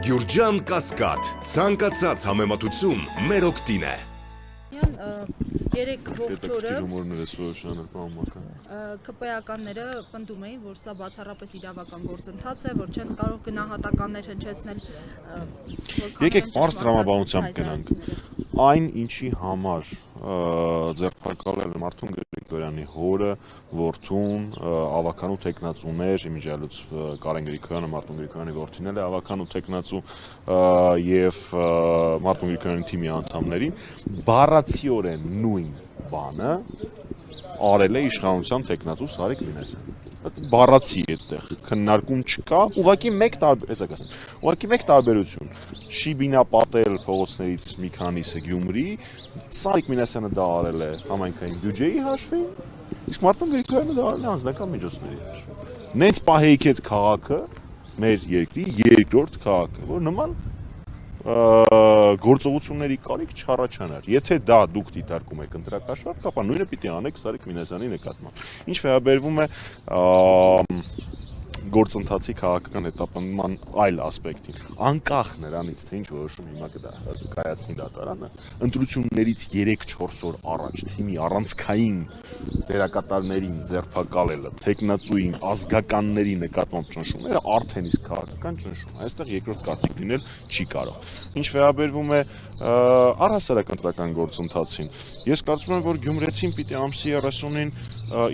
Գյուրջան Կասկադ, ցանկացած համեմատություն մեր օգտին է։ Երեք ողջ օրը ԿՊ-ականները պնդում էին, որ սա բացառապես իրավական գործընթաց է, որ չեն կարող գնահատականներ հնչեցնել։ Եկեք պարզ տրամաբանությամբ գնանք։ Այն ինչի համար ձերբակալել Մարտուն Գրիգորյանի հորը, որդուն, ավականու թեկնածուներ, իմիջիալուց Կարեն Գրիգորյանը Մարտուն Գրիգորյանի որդին էլ է ավականու թեկնածու եւ Մարտուն Գրիգորյանի թիմի անդամներին բառացիորեն նույն բանը արել է իշխանության թեկնածու Սարիկ Մինասյանը։ Բառացի այդտեղ քննարկում չկա, ուղղակի մեկ տարբերություն։ Շիբինա Պատել փողոցներից մի քանիսը Գյումրի, Սարիկ Մինասյանը դա արել է համայնքային բյուջեի հաշվին, իսկ Մարտուն Գրիգորյանը դա արել է անձնական միջոցների հաշվին։ Նենց պահեիք այդ քաղաքը մեր երկրի երկրորդ քաղաքը, որ նման գործողությունների կարիք չառաջանար։ Եթե դա դուք դիտարկում եք ընտրակաշառք, ապա նույնը պիտի անեք Սարիկ Մինասյանի նկատմամբ։ Ինչ վերաբերվում է գործընթացի քաղաքական հետապնդման այլ ասպեկտին, անկախ նրանից, թե ինչ որոշում հիմա կայացնի դատարանը, ընտրություններից 3-4 օր առաջ թիմի առանցքային դերակատարներին ձերբակալելը, թեկնածուին, ազգականների նկատմամբ ճնշումները արդեն իսկ քաղաքական ճնշում է։ Այստեղ երկրորդ կարծիք լինել չի կարող։ Ինչ վերաբերվում է առհասարակ ընտրական գործընթացին, ես կարծում եմ, որ գյումրեցին պիտի ամսի 30-ին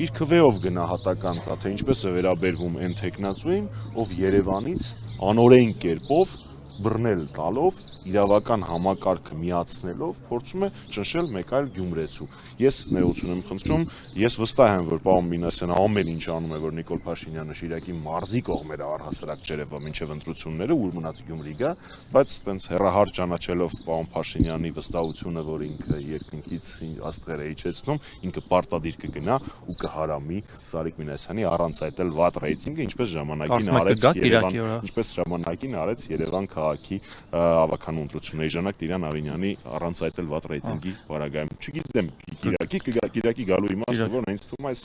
իր քվեով գնահատական տա, թե ինչպես է վերաբերվում այն թեկնածուին, ով Երևանից անօրեն կերպով բռնել տալով, իրավական համակարգը միացնելով, փորձում է ճնշել մեկ այլ գյումրեցու։ Ես ներողություն եմ խնդրում, ես վստահ եմ, որ պարոն Մինասյանը ամեն ինչ անում է, որ Նիկոլ Փաշինյանը Շիրակի մարզի կողմերը առհասարակ ջրևա մինչև ընտրությունները, ուր մնաց Գյումրի գա, բայց տենց հեռահար ճանաչելով պարոն Փաշինյանի վստահությունը, որ ինքը երկնքից աստղեր է իջեցնում, ինքը պարտադիր կգնա ու կհարամի Սարիկ Մինասյանի առանց այդ էլ վատ ռեյտինգը, ինչպես ժամանակին արեց Երևան քաղաքի ավականու ընտրությունների ժամանակ Տիրան Ավինյանի առանց այդ էլ վատ ռեյտինգի պարագայում։ Չգիտեմ, Կիրակի գալու իմաստը որն է, ինձ թվում է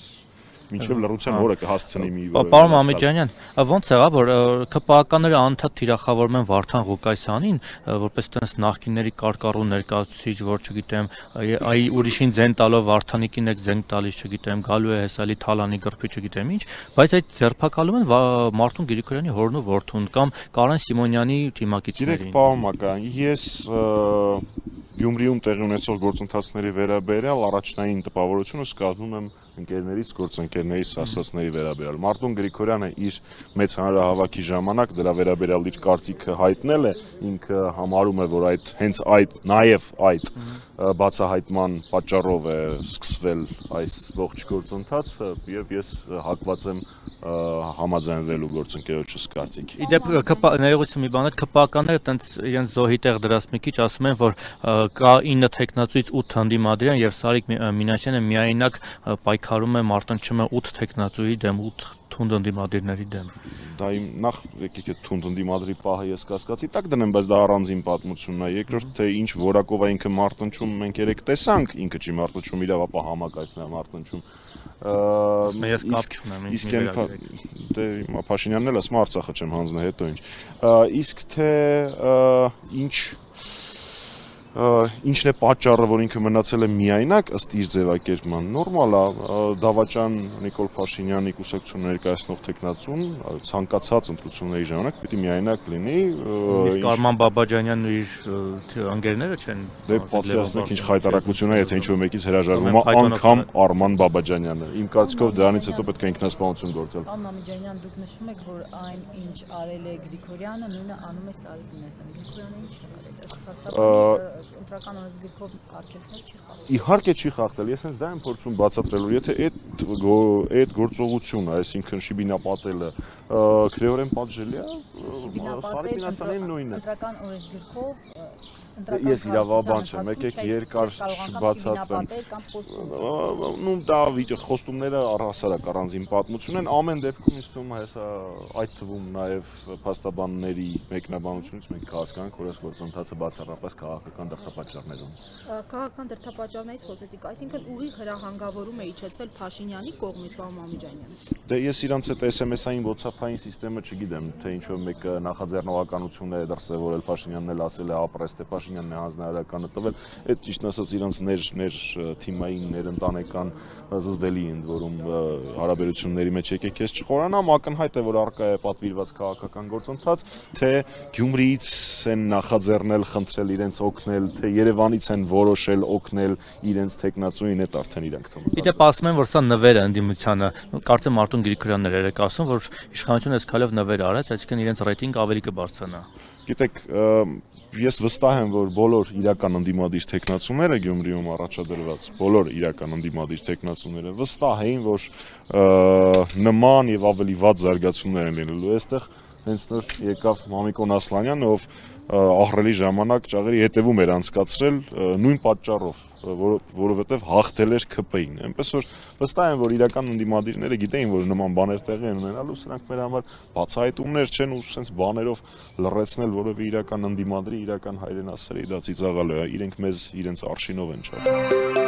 մինչև լռության օրը կհասցնի մի Պարոն Մամեջանյան, ոնց եղավ, որ ԿՊ-ականները անդադ թիրախավորում են Վարդան Ղուկասյանին, որպես տենց նախկինների կարկառու ներկայացուցիչ, որ չգիտեմ, այ ուրիշին ձեն տալով Վարդանիկին եք ձեն տալիս, չգիտեմ, գալու է հեսալի Թալանի գրփի, չգիտեմ ինչ, բայց այդ ձերբակալում են Մարտուն Գրիգորյանի հորն ու որդուն կամ Կարեն Սիմոնյանի թիմակիցներին։ Իրեք պարոն Մակարյան, ես Գյումրիում տեղի ունեցող գործընթացների վերաբերյալ առաջնային տպավորությունը սկսում եմ ընկերներից, գործընկերներից ասածների վերաբերյալ։ Մարտուն Գրիգորյանը իր մեծ հանրահավաքի ժամանակ դրա վերաբերյալ իր կարծիքը հայտնել է, ինքը համարում է, որ հենց նաև այդ բացահայտման պատճառով է սկսվել այս ողջ գործընթացը եւ ես հակված եմ համաձայնվելու գործընկերոջս կարծիքի։ Իդեպ ներողություն մի բան, ԿՊ-ականները տենց իրենց զոհի տեղ դրած մի քիչ ասում են, որ կա 9 թեկնածուից 8 հանդիմադրյան եւ Սարիկ Մինասյանը միայնակ պայքարում է, մարտնչում է 8 թեկնածուի դեմ, 8 թունդ ընդդիմադիրների դեմ։ Դա նախ եկեք այդ թունդ ընդդիմադրի պահը ես կասկածի տակ դնեմ, բայց դա առանձին պատմությունն է։ Երկրորդ թե ինչ որակով է ինքը մարտնչում, մենք երեք տեսանք, ինքը չի մարտնչում, իրավ ապա համակարգն է մարտնչում։ Ես կապ չունեմ, դե Փաշինյանն էլ ասում Արցախը չեմ հանձնել, հետո ինչ։ Իսկ թե ինչն է պատճառը, որ ինքը մնացել է միայնակ ըստ իր ձևակերպման, նորմալ է, դավաճան Նիկոլ Փաշինյանի կուսակցություն ներկայացնող թեկնածուն ցանկացած ընտրությունների ժամանակ պիտի միայնակ լինի։ Իսկ Արման Բաբաջանյանն ու իր ընկերները չեն։ Դե պատկերացնեք ինչ խայտարակություն է, եթե ինչ-որ մեկից հրաժարվում է անգամ Արման Բաբաջանյանը։ Իմ կարծիքով դրանից հետո պետք է ինքնասպանություն գործել։ Պարոն Մամեջանյան, դուք նշում եք, որ այն ինչ արել է Գրիգորյանը, նույնը անում է Սարիկ Մինասյանը։ Գրիգորյանը ինչ է արել։ Ըստ փաստաբանի ընտրական օրենսգրքով արգելքներ չի խախտել։ Իհարկե չի խախտել, ես հենց դա եմ փորձում բացատրելու, եթե այդ գործողությունը, այսինքն Շիբինա Պատելը քրեորեն պատժելի է, Սարիկ Մինասյանին նույնը։ Ընտրական օրենսգրքով Ես իրավաբան չեմ, եկեք երկար չբացատրեմ։ Նու դա խոստումները առհասարակ առանձին պատմություն են, ամեն դեպքում ինձ թվում է հեսա այդ թվում նաև փաստաբանների մեկնաբանությունից մենք կհասկանանք, որ այս գործընթացը բացառապես քաղաքական դրդապատճառներում։ Քաղաքական դրդապատճառներից խոսեցիք, այսինքն ուղիղ հրահանգավորում է իջեցվել Փաշինյանի Փաշինյանի կողմից, պարոն Մամիջանյան։ Դե ես իրանց այդ SMS-ային WhatsApp-ային համակարգը չգիտեմ, թե ինչ-որ մեկը նախաձեռնողականություն է դրսևորել, Փաշինյանն էլ ասել է ապրես, թե Փաշինյանն է հանձնարարականը տվել, այդ ճիշտ ասած իրանց ներ թիմային, ներընտանեկան զզվելի ընդ որում հարաբերությունների մեջ եկեք ես չխորանամ, ակնհայտ է, որ առկա է պատվիրված քաղաքական գործընթաց, թե Գյումրիից են նախաձեռնել, խնդրել իրենց օգնել, թե Երևանից են որոշել օգնել իրենց տեխնացուին, այդ արդեն իրանք թվում։ Իդեպ ասում են, որ սա նվեր է ընդդիմությանը, կարծեմ Արտուն Գրիգորյանն էր ասում, որ իշխանությունը այս քայլով նվեր արեց, այսինքն իրենց ռեյտինգը ավելի կբարձրանա։ Գիտեք, ես վստահ եմ, որ բոլոր իրական ընդդիմադիր տեխնացուները Գյումրիում առաջադրված, բոլոր իրական ընդդիմադիր տեխնացուները վստահ էին, որ նման եւ ավելի վատ զարգացումներ են լինելու այստեղ։ Հենց նոր եկավ Մամիկոն Ասլանյանը, ով ահռելի ժամանակ ճաղերի հետևում էր անցկացրել նույն պատճառով, որովհետև հաղթել էր ՔՊ-ին։ Այնպես որ վստահ եմ, որ իրական ընդդիմադիրները գիտեին, որ նման բաներ տեղի են ունենալու, սրանք մեր համար բացահայտումներ չեն ու sense բաներով լռեցնել որևէ իրական ընդդիմադրի, իրական հայրենասերի դա ծիծաղալու է, իրենք մեզ իրենց արշինով են չափում։